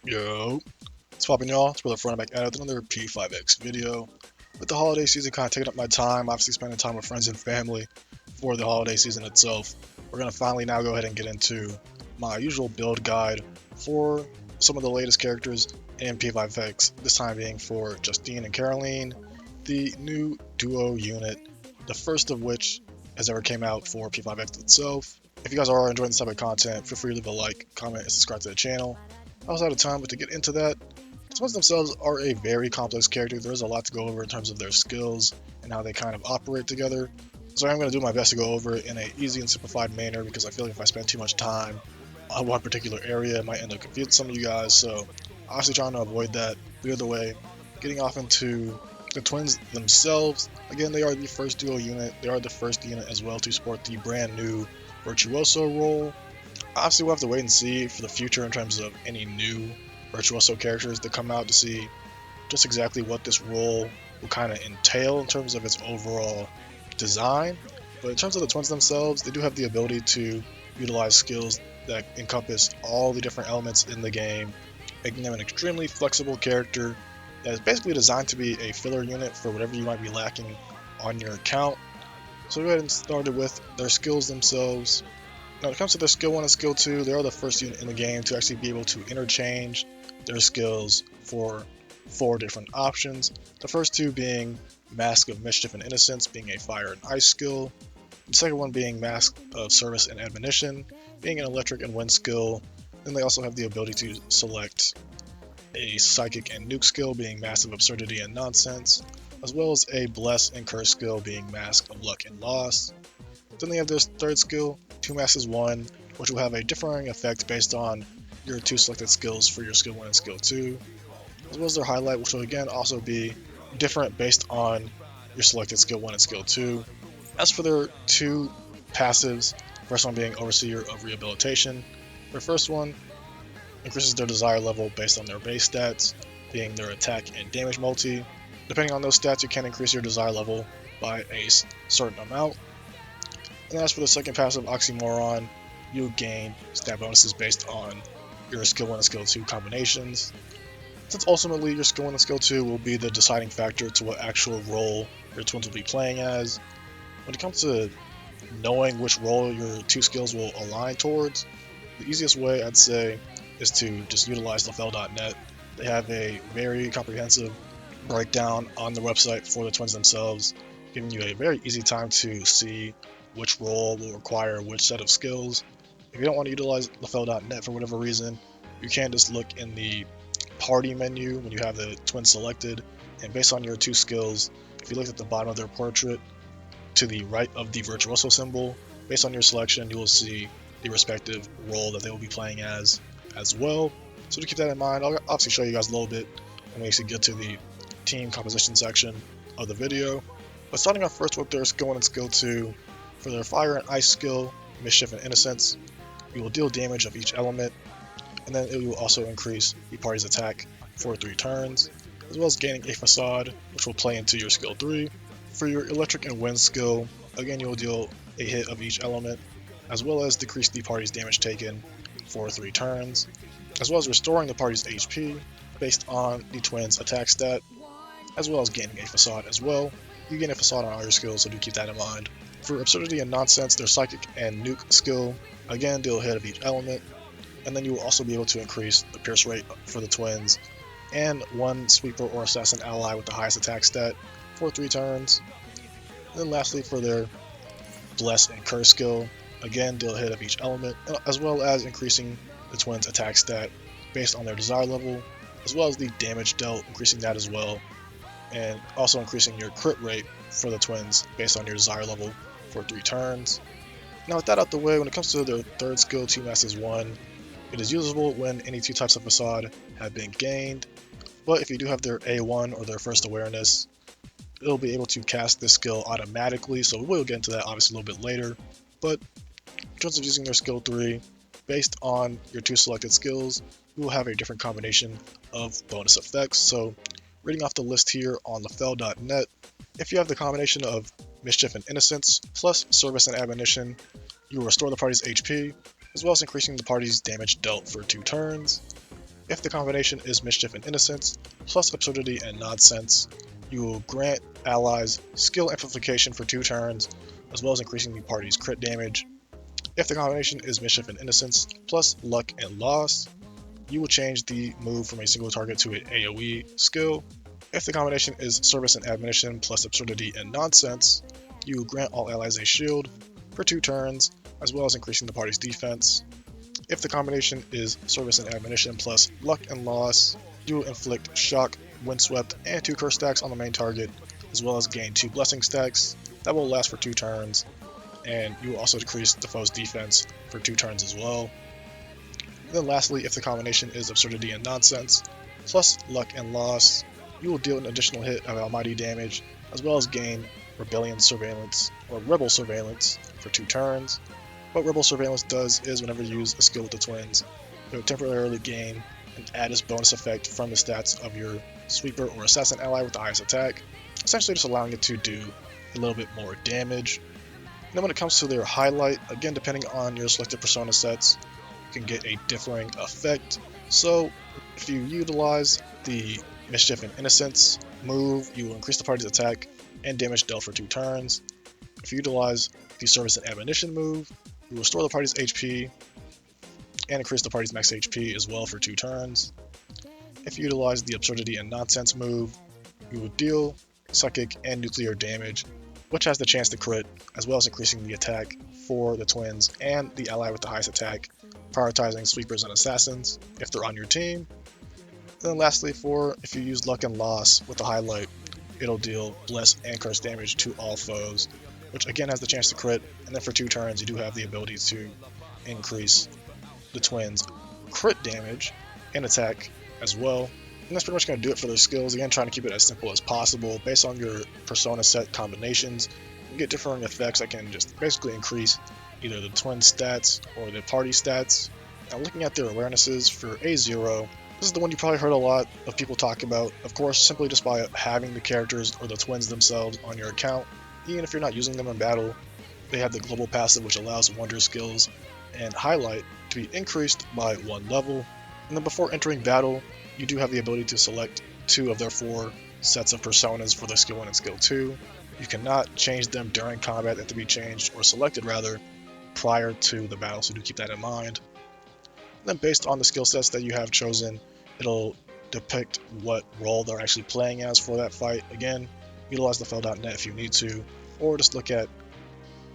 Yo, what's poppin' y'all? It's Brother Front back at it with another P5X video. With the holiday season kind of taking up my time, obviously spending time with friends and family for the holiday season itself, we're going to finally now go ahead and get into my usual build guide for some of the latest characters in P5X, this time being for Justine and Caroline, the new duo unit, the first of which has ever came out for P5X itself. If you guys are enjoying this type of content, feel free to leave a like, comment, and subscribe to the channel. I was out of time, but to get into that, the twins themselves are a very complex character. There's a lot to go over in terms of their skills and how they kind of operate together. So I'm going to do my best to go over it in an easy and simplified manner because I feel like if I spend too much time on one particular area, it might end up confusing some of you guys. So obviously trying to avoid that. But either way, getting off into the twins themselves, again, they are the first duo unit. They are the first unit as well to support the brand new Virtuoso role. Obviously, we'll have to wait and see for the future in terms of any new Virtuoso characters that come out to see just exactly what this role will kind of entail in terms of its overall design. But in terms of the twins themselves, they do have the ability to utilize skills that encompass all the different elements in the game, making them an extremely flexible character that is basically designed to be a filler unit for whatever you might be lacking on your account. So go ahead and start it with their skills themselves. Now, when it comes to their skill 1 and skill 2, they are the first unit in the game to actually be able to interchange their skills for 4 different options. The first two being Mask of Mischief and Innocence, being a fire and ice skill. The second one being Mask of Service and Admonition, being an electric and wind skill. Then they also have the ability to select a Psychic and Nuke skill, being Massive Absurdity and Nonsense, as well as a Bless and Curse skill, being Mask of Luck and Loss. Then they have their third skill, 2 Masses 1, which will have a differing effect based on your 2 selected skills for your skill 1 and skill 2, as well as their highlight, which will again also be different based on your selected skill 1 and skill 2. As for their 2 passives, first one being Overseer of Rehabilitation. Their first one increases their desire level based on their base stats, being their attack and damage multi. Depending on those stats, you can increase your desire level by a certain amount. And as for the second passive, Oxymoron, you gain stat bonuses based on your skill 1 and skill 2 combinations. Since ultimately your skill 1 and skill 2 will be the deciding factor to what actual role your twins will be playing as, when it comes to knowing which role your 2 skills will align towards, the easiest way I'd say is to just utilize lafel.net. They have a very comprehensive breakdown on the website for the twins themselves, giving you a very easy time to see which role will require which set of skills. If you don't want to utilize lafel.net for whatever reason, you can just look in the party menu when you have the twin selected, and based on your 2 skills, if you look at the bottom of their portrait to the right of the Virtuoso symbol, based on your selection, you will see the respective role that they will be playing as well. So to keep that in mind, I'll obviously show you guys a little bit when we actually get to the team composition section of the video. But starting off first with their skill 1 and skill 2, for their fire and ice skill, Mischief and Innocence, you will deal damage of each element, and then it will also increase the party's attack for 3 turns, as well as gaining a facade, which will play into your skill 3. For your electric and wind skill, again you will deal a hit of each element, as well as decrease the party's damage taken for 3 turns, as well as restoring the party's HP based on the twins' attack stat, as well as gaining a facade as well. You gain a facade on all your skills, so do keep that in mind. For Absurdity and Nonsense, their Psychic and Nuke skill, again deal a hit of each element, and then you will also be able to increase the Pierce rate for the twins, and 1 Sweeper or Assassin ally with the highest attack stat for 3 turns. And then lastly, for their Bless and Curse skill, again deal a hit of each element, as well as increasing the twins' attack stat based on their desire level, as well as the damage dealt, increasing that as well, and also increasing your crit rate for the twins based on your desire level for 3 turns. Now with that out the way, when it comes to their third skill, 2 Masses 1, it is usable when any 2 types of facade have been gained, but if you do have their A1 or their first awareness, it'll be able to cast this skill automatically, so we'll get into that obviously a little bit later. But in terms of using their skill 3, based on your 2 selected skills, you will have a different combination of bonus effects. So reading off the list here on lafel.net, if you have the combination of Mischief and Innocence plus Service and Admonition, you will restore the party's HP, as well as increasing the party's damage dealt for 2 turns. If the combination is Mischief and Innocence, plus Absurdity and Nonsense, you will grant allies skill amplification for 2 turns, as well as increasing the party's crit damage. If the combination is Mischief and Innocence, plus Luck and Loss, you will change the move from a single target to an AoE skill. If the combination is Service and Admonition plus Absurdity and Nonsense, you will grant all allies a shield for 2 turns, as well as increasing the party's defense. If the combination is Service and Admonition plus Luck and Loss, you will inflict Shock, Windswept, and 2 curse stacks on the main target, as well as gain 2 blessing stacks that will last for 2 turns, and you will also decrease the foe's defense for 2 turns as well. And then lastly, if the combination is Absurdity and Nonsense, plus Luck and Loss, you will deal an additional hit of Almighty damage, as well as gain Rebellion Surveillance, or Rebel Surveillance, for 2 turns. What Rebel Surveillance does is whenever you use a skill with the twins, it will temporarily gain an added bonus effect from the stats of your Sweeper or Assassin ally with the highest attack, essentially just allowing it to do a little bit more damage. And then when it comes to their highlight, again depending on your selected persona sets, you can get a differing effect. So if you utilize the Mischief and Innocence move, you will increase the party's attack and damage dealt for 2 turns. If you utilize the Service and Admonition move, you will restore the party's HP and increase the party's max HP as well for 2 turns. If you utilize the Absurdity and Nonsense move, you will deal psychic and nuclear damage, which has the chance to crit, as well as increasing the attack for the twins and the ally with the highest attack, prioritizing Sweepers and Assassins if they're on your team. Then lastly, if you use Luck and Loss with the highlight, it'll deal Bless and Curse damage to all foes, which again has the chance to crit, and then for 2 turns you do have the ability to increase the twins' crit damage and attack as well. And that's pretty much going to do it for those skills. Again, trying to keep it as simple as possible. Based on your persona set combinations, you get different effects that can just basically increase either the twin stats or the party stats. Now looking at their awarenesses for A0, this is the one you probably heard a lot of people talk about. Of course, simply just by having the characters or the twins themselves on your account, even if you're not using them in battle, they have the global passive which allows Wonder skills and highlight to be increased by 1 level. And then before entering battle, you do have the ability to select 2 of their 4 sets of personas for their skill 1 and skill 2. You cannot change them during combat. They have to be changed, or selected rather, prior to the battle, so do keep that in mind. And then based on the skill sets that you have chosen, it'll depict what role they're actually playing as for that fight. Again, utilize the fel.net if you need to, or just look at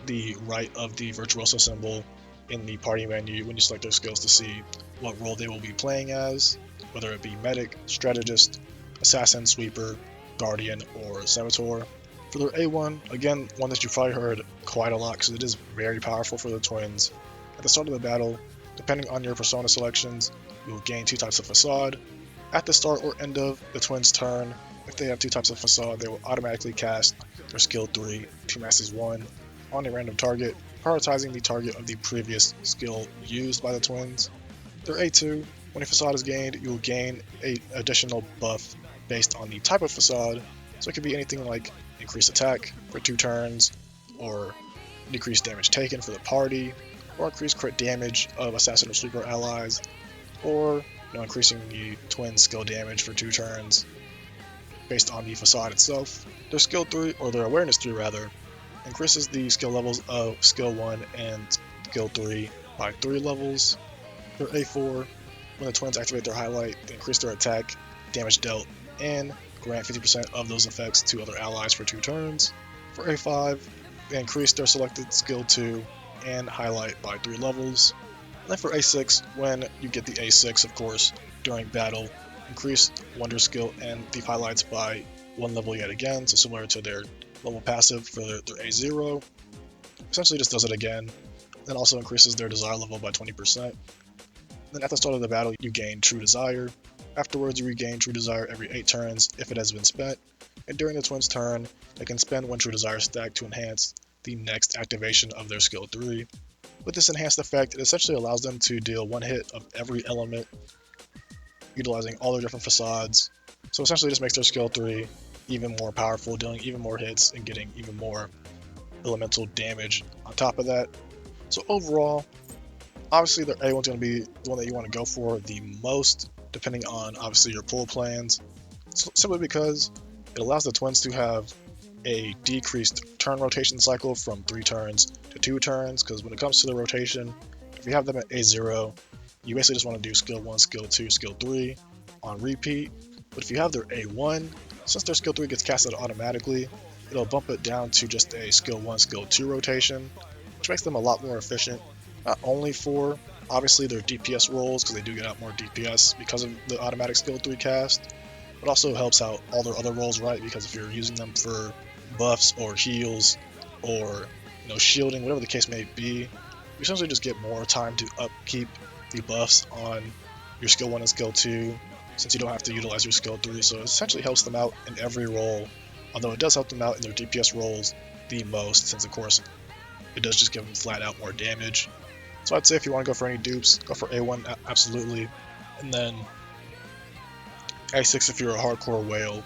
the right of the Virtuoso symbol in the party menu when you select their skills to see what role they will be playing as, whether it be Medic, Strategist, Assassin, Sweeper, Guardian, or Saboteur. For their A1, again, one that you've probably heard quite a lot because it is very powerful for the twins. At the start of the battle, depending on your persona selections, you will gain 2 types of Facade. At the start or end of the twins' turn, if they have 2 types of Facade, they will automatically cast their skill 3, 2 maxes 1, on a random target, prioritizing the target of the previous skill used by the twins. Their A2, when a Facade is gained, you will gain an additional buff based on the type of Facade, so it could be anything like increased attack for 2 turns, or decreased damage taken for the party, or increased crit damage of Assassin or Sweeper allies, or increasing the twin skill damage for 2 turns based on the Facade itself. Their skill 3, or their awareness 3 rather, increases the skill levels of skill 1 and skill 3 by 3 levels. Their A4, when the twins activate their highlight, they increase their attack, damage dealt, and grant 50% of those effects to other allies for 2 turns. For A5, they increase their selected skill 2 and highlight by 3 levels. And then for A6, when you get the A6, of course, during battle, increase Wonder skill and the highlights by 1 level yet again, so similar to their level passive for their A0. Essentially just does it again, then also increases their desire level by 20%. Then at the start of the battle, you gain True Desire. Afterwards, you regain True Desire every 8 turns if it has been spent, and during the twins' turn, they can spend 1 True Desire stack to enhance the next activation of their skill 3. With this enhanced effect, it essentially allows them to deal 1 hit of every element, utilizing all their different facades. So essentially just makes their skill 3 even more powerful, dealing even more hits and getting even more elemental damage on top of that. So overall, obviously their A1 is going to be the one that you want to go for the most, depending on obviously your pull plans, simply because it allows the twins to have a decreased turn rotation cycle from 3 turns to 2 turns, because when it comes to the rotation, if you have them at A0, you basically just want to do skill 1, skill 2, skill 3 on repeat. But if you have their A1, since their skill 3 gets casted automatically, it'll bump it down to just a skill 1, skill 2 rotation, which makes them a lot more efficient, not only for obviously their DPS rolls, because they do get out more DPS because of the automatic skill 3 cast, but also helps out all their other rolls, right? Because if you're using them for buffs or heals or shielding, whatever the case may be, you essentially just get more time to upkeep the buffs on your skill 1 and skill 2, since you don't have to utilize your skill 3. So it essentially helps them out in every role, although it does help them out in their DPS rolls the most, since of course it does just give them flat out more damage. So I'd say if you want to go for any dupes, go for A1 absolutely, and then A6 if you're a hardcore whale,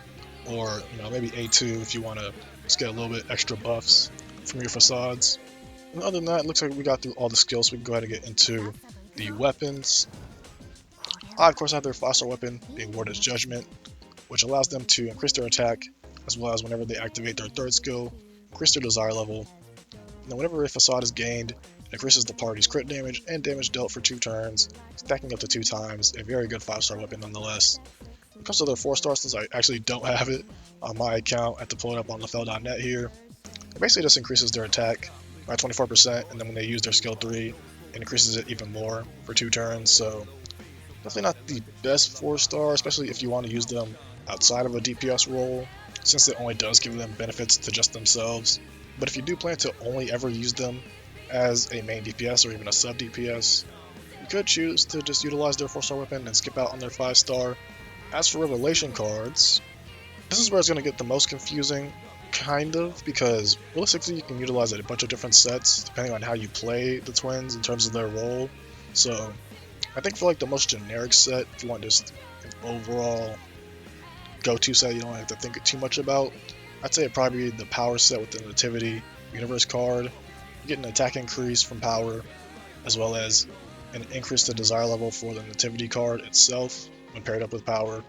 or maybe A2 if you want to just get a little bit extra buffs from your facades. And other than that, it looks like we got through all the skills, so we can go ahead and get into the weapons. I of course have their 5-star weapon being Ward's Judgment, which allows them to increase their attack, as well as whenever they activate their 3rd skill, increase their desire level. And then whenever a facade is gained, it increases the party's crit damage and damage dealt for 2 turns, stacking up to 2 times. A very good 5-star weapon nonetheless. When it comes to their 4-star, since I actually don't have it on my account, I have to pull it up on lefel.net here. It basically just increases their attack by 24%, and then when they use their skill 3, it increases it even more for 2 turns. So definitely not the best 4-star, especially if you want to use them outside of a DPS role, since it only does give them benefits to just themselves. But if you do plan to only ever use them as a main DPS or even a sub DPS, you could choose to just utilize their 4-star weapon and skip out on their 5-star. As for revelation cards, this is where it's going to get the most confusing, kind of, because realistically you can utilize a bunch of different sets depending on how you play the twins in terms of their role. So I think for like the most generic set, if you want just an overall go-to set you don't have to think too much about, I'd say it'd probably be the power set with the Nativity Universe card. You get an attack increase from power, as well as an increase to desire level for the Nativity card itself when paired up with power.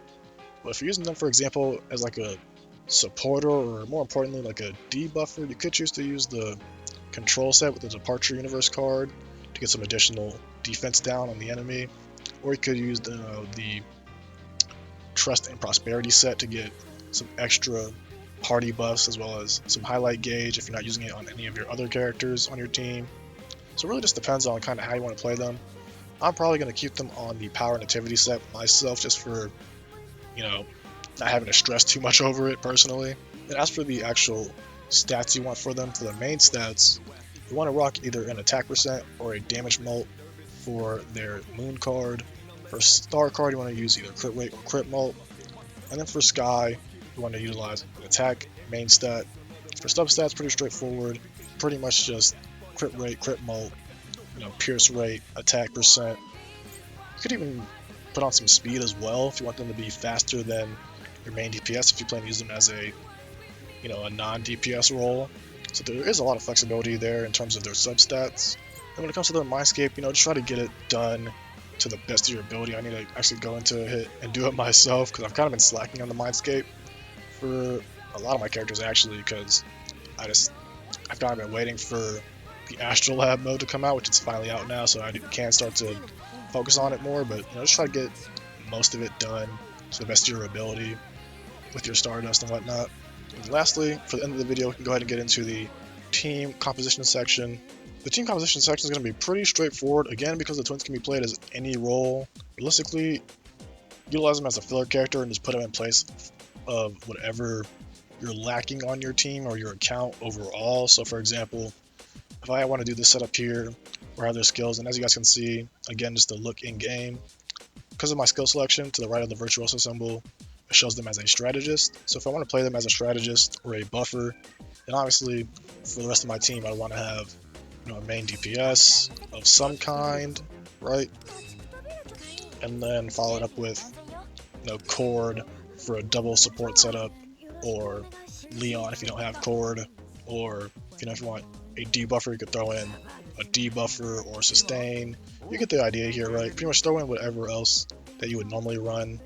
But if you're using them, for example, as like a supporter, or more importantly like a debuffer, you could choose to use the control set with the Departure Universe card to get some additional defense down on the enemy, or you could use the Trust and Prosperity set to get some extra party buffs, as well as some highlight gauge if you're not using it on any of your other characters on your team. So it really just depends on kind of how you want to play them. I'm probably going to keep them on the Power Nativity set myself, just for not having to stress too much over it personally. And as for the actual stats you want for them, for the main stats, you want to rock either an attack percent or a damage mult for their moon card. For star card, you want to use either crit rate or crit mult. And then for sky, you want to utilize an attack main stat. For substats, pretty straightforward. Pretty much just crit rate, crit mult, pierce rate, attack percent. You could even put on some speed as well if you want them to be faster than your main DPS, if you plan to use them as a non-DPS role. So there is a lot of flexibility there in terms of their substats. And when it comes to their Mindscape, just try to get it done to the best of your ability. I need to actually go into it and do it myself, because I've kind of been slacking on the Mindscape for a lot of my characters actually, because I've kind of been waiting for the Astrolab mode to come out, which is finally out now, so I can start to focus on it more. But just try to get most of it done to the best of your ability with your Stardust and whatnot. And lastly, for the end of the video, we can go ahead and get into the team composition section. The team composition section is going to be pretty straightforward, again, because the twins can be played as any role. Realistically, utilize them as a filler character and just put them in place of whatever you're lacking on your team or your account overall. So for example, if I want to do this setup here, or have their skills, and as you guys can see, again, just the look in game, because of my skill selection to the right of the Virtuoso symbol, it shows them as a strategist. So if I want to play them as a strategist or a buffer, then obviously for the rest of my team I want to have a main DPS of some kind, right? And then follow it up with Cord for a double support setup, or Leon if you don't have Cord, or if you want a debuffer, you could throw in a debuffer or sustain. You get the idea here, right? Pretty much throw in whatever else that you would normally run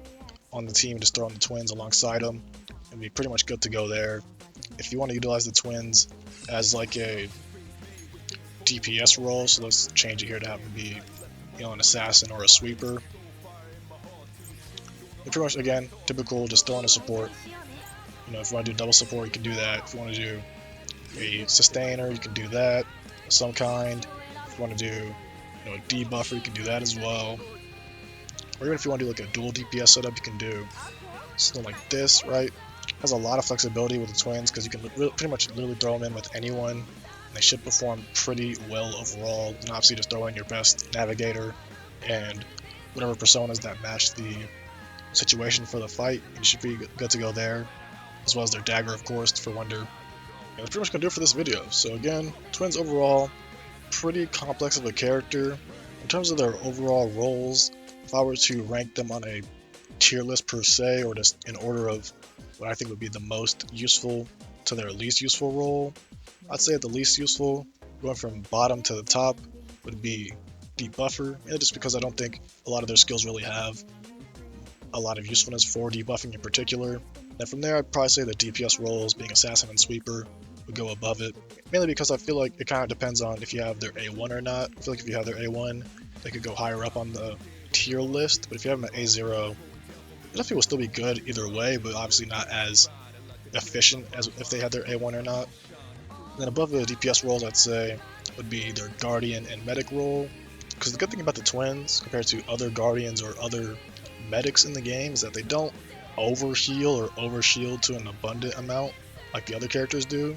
on the team, just throw on the twins alongside them, and be pretty much good to go there. If you want to utilize the twins as like a DPS role, so let's change it here to have them be, an assassin or a sweeper. And pretty much, again, typical, just throw on a support. If you want to do double support, you can do that. If you want to do a sustainer, you can do that of some kind. If you want to do, a debuffer, you can do that as well. Or even if you want to do like a dual DPS setup, you can do something like this, right? Has a lot of flexibility with the twins because you can pretty much literally throw them in with anyone. And they should perform pretty well overall. And obviously just throw in your best navigator and whatever personas that match the situation for the fight. You should be good to go there, as well as their dagger, of course, for Wonder. And that's pretty much going to do it for this video. So again, twins overall, pretty complex of a character. In terms of their overall roles, if I were to rank them on a tier list per se, or just in order of what I think would be the most useful to their least useful role, I'd say at the least useful, going from bottom to the top, would be debuffer, just because I don't think a lot of their skills really have a lot of usefulness for debuffing in particular. And from there, I'd probably say the DPS roles, being assassin and sweeper, would go above it, mainly because I feel like it kind of depends on if you have their A1 or not. I feel like if you have their A1, they could go higher up on the tier list, but if you have them at A0, it definitely will still be good either way, but obviously not as efficient as if they had their A1 or not. And then above the DPS roles, I'd say would be their Guardian and Medic role, because the good thing about the twins compared to other Guardians or other medics in the game is that they don't over-heal or over-shield to an abundant amount like the other characters do.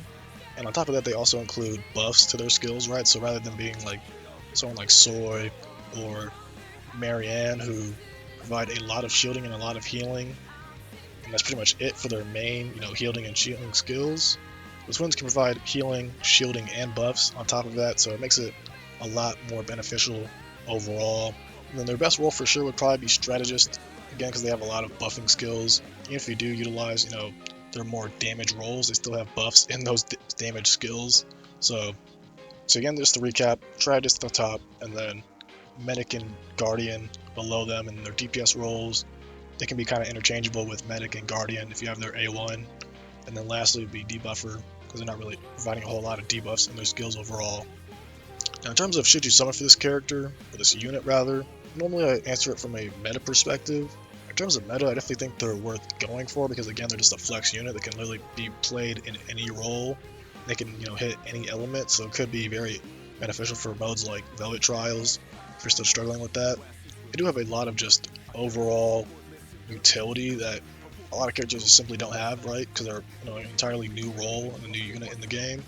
And on top of that, they also include buffs to their skills, right? So rather than being like someone like Soy or Marianne, who provide a lot of shielding and a lot of healing, and that's pretty much it for their main, healing and shielding skills, the twins can provide healing, shielding, and buffs on top of that, so it makes it a lot more beneficial overall. And then their best role for sure would probably be strategist, again because they have a lot of buffing skills. Even if you do utilize, their more damage roles, they still have buffs in those damage skills. So again, just to recap, strategist at the top, and then medic and guardian below them, and their DPS roles, they can be kind of interchangeable with medic and guardian if you have their A1. And then lastly would be debuffer, because they're not really providing a whole lot of debuffs in their skills overall. Now in terms of should you summon for this character, or this unit rather, normally I answer it from a meta perspective. In terms of meta, I definitely think they're worth going for, because again, they're just a flex unit that can literally be played in any role. They can, hit any element, so it could be very beneficial for modes like Velvet Trials, if you're still struggling with that. They do have a lot of just overall utility that a lot of characters just simply don't have, right? Because they're an entirely new role and a new unit in the game.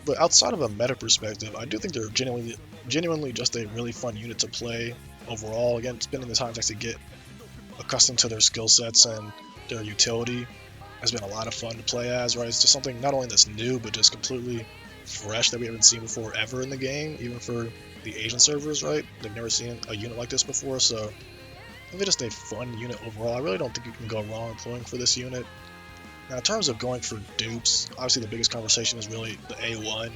But outside of a meta perspective, I do think they're genuinely just a really fun unit to play overall. Again, spending the time to actually get accustomed to their skill sets and their utility has been a lot of fun to play as, right? It's just something not only that's new, but just completely fresh that we haven't seen before ever in the game, even for the Asian servers, right? They've never seen a unit like this before, so I think it's just a fun unit overall. I really don't think you can go wrong pulling for this unit. Now, in terms of going for dupes, obviously the biggest conversation is really the A1,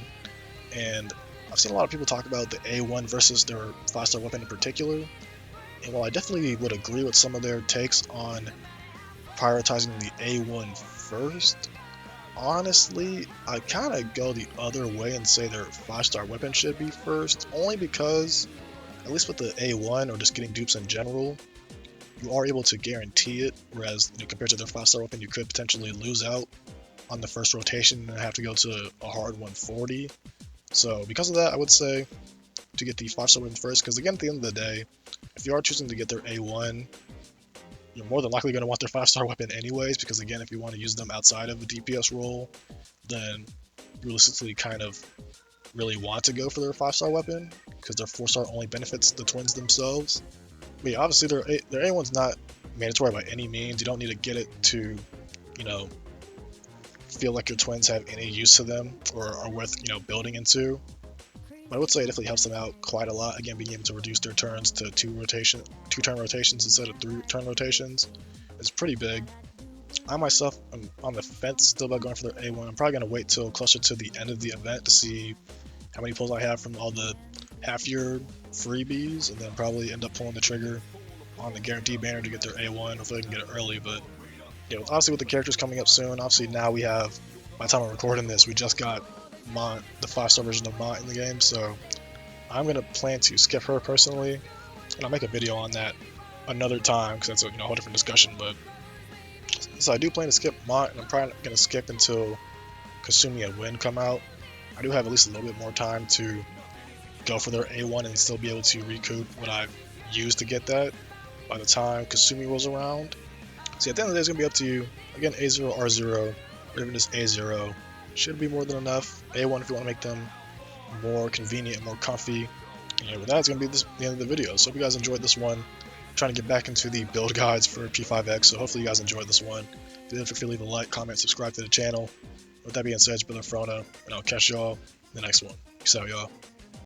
and I've seen a lot of people talk about the A1 versus their 5-star weapon in particular, and while I definitely would agree with some of their takes on prioritizing the A1 first, honestly, I kind of go the other way and say their 5-star weapon should be first, only because, at least with the A1, or just getting dupes in general, you are able to guarantee it, whereas compared to their 5-star weapon, you could potentially lose out on the first rotation and have to go to a hard 140. So because of that, I would say to get the 5-star weapon first, because again, at the end of the day, if you are choosing to get their A1, you're more than likely going to want their 5-star weapon anyways, because again, if you want to use them outside of a DPS role, then you realistically kind of really want to go for their 5-star weapon, because their 4-star only benefits the twins themselves. But yeah, obviously their A1's not mandatory by any means. You don't need to get it to, feel like your twins have any use to them or are worth, building into. But I would say it definitely helps them out quite a lot. Again, being able to reduce their turns to 2-turn rotations instead of 3-turn rotations is pretty big. I myself am on the fence still about going for their A1. I'm probably going to wait till closer to the end of the event to see how many pulls I have from all the half-year freebies, and then probably end up pulling the trigger on the guarantee banner to get their A1. Hopefully they can get it early, but obviously with the characters coming up soon, obviously now we have, by the time I'm recording this, we just got Mont, the 5-star version of Mont in the game, so I'm going to plan to skip her personally, and I'll make a video on that another time, because that's a whole different discussion, but so I do plan to skip Mont, and I'm probably going to skip until Kasumi and Win come out. I do have at least a little bit more time to go for their A1 and still be able to recoup what I've used to get that by the time Kasumi rolls around. See, at the end of the day, it's going to be up to you. Again, A0, R0, or even just A0 should be more than enough. A1 if you want to make them more convenient and more comfy. And with that, it's going to be the end of the video. So hope you guys enjoyed this one. I'm trying to get back into the build guides for P5X, so hopefully you guys enjoyed this one. If you did, feel free to leave a like, comment, subscribe to the channel. With that being said, it's been Frona, and I'll catch y'all in the next one. Peace out, y'all.